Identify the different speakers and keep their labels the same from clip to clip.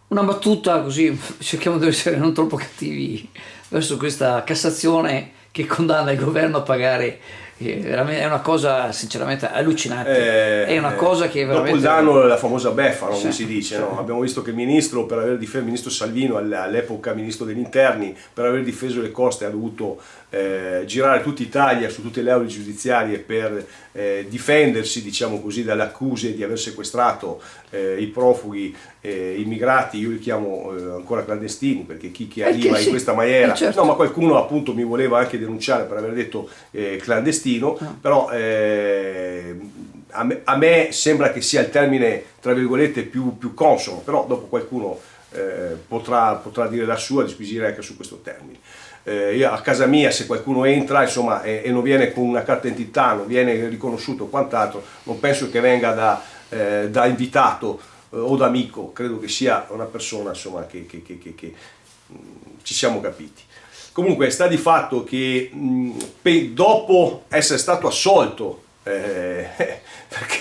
Speaker 1: una battuta così, cerchiamo di essere non troppo cattivi verso questa Cassazione che condanna il governo a pagare, è una cosa sinceramente allucinante, è una cosa che
Speaker 2: dopo il
Speaker 1: veramente...
Speaker 2: danno la famosa beffa, no? Come
Speaker 1: Sì,
Speaker 2: si dice,
Speaker 1: sì.
Speaker 2: no? Abbiamo visto che il ministro, per aver difeso il ministro Salvino, all'epoca ministro degli interni, per aver difeso le coste ha dovuto girare tutta Italia su tutte le aule giudiziarie per difendersi, diciamo così, dalle accuse di aver sequestrato i profughi immigrati. Io li chiamo ancora clandestini, perché chi arriva in
Speaker 1: Sì,
Speaker 2: questa maniera,
Speaker 1: certo.
Speaker 2: no, ma qualcuno appunto mi voleva anche denunciare per aver detto clandestino, però a me sembra che sia il termine tra virgolette più consono, però dopo qualcuno potrà dire la sua, disquisire anche su questo termine. Io a casa mia, se qualcuno entra, insomma, e non viene con una carta d'identità, non viene riconosciuto o quant'altro, non penso che venga da invitato o da amico, credo che sia una persona, insomma, che ci siamo capiti. Comunque sta di fatto che dopo essere stato assolto, perché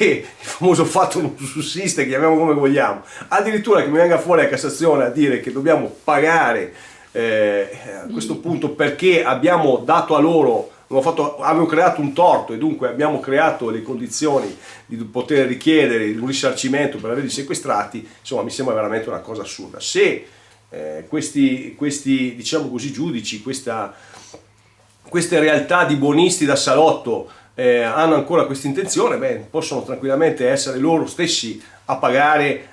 Speaker 2: il famoso fatto non sussiste, chiamiamo come vogliamo, addirittura che mi venga fuori la Cassazione a dire che dobbiamo pagare a questo punto perché abbiamo dato a loro, abbiamo creato un torto e dunque abbiamo creato le condizioni di poter richiedere un risarcimento per averli sequestrati, insomma mi sembra veramente una cosa assurda. Se questi diciamo così giudici, queste realtà di buonisti da salotto hanno ancora questa intenzione, possono tranquillamente essere loro stessi a pagare,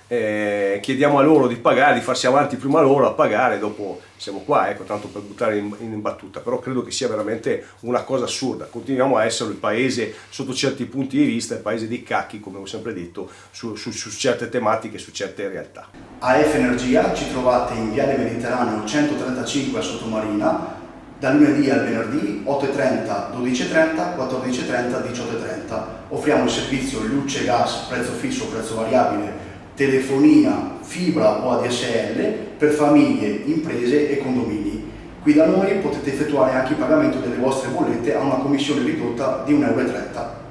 Speaker 2: chiediamo a loro di pagare, di farsi avanti prima loro a pagare, dopo siamo qua, ecco, tanto per buttare in battuta, però credo che sia veramente una cosa assurda. Continuiamo a essere il paese, sotto certi punti di vista, il paese dei cacchi, come ho sempre detto, su certe tematiche, su certe realtà.
Speaker 3: AF Energia ci trovate in Viale Mediterraneo 135 a Sottomarina, dal lunedì al venerdì 8.30, 12.30, 14.30, 18.30. Offriamo il servizio luce, gas, prezzo fisso, prezzo variabile, telefonia, fibra o ADSL per famiglie, imprese e condomini. Qui da noi potete effettuare anche il pagamento delle vostre bollette a una commissione ridotta di 1,30 €.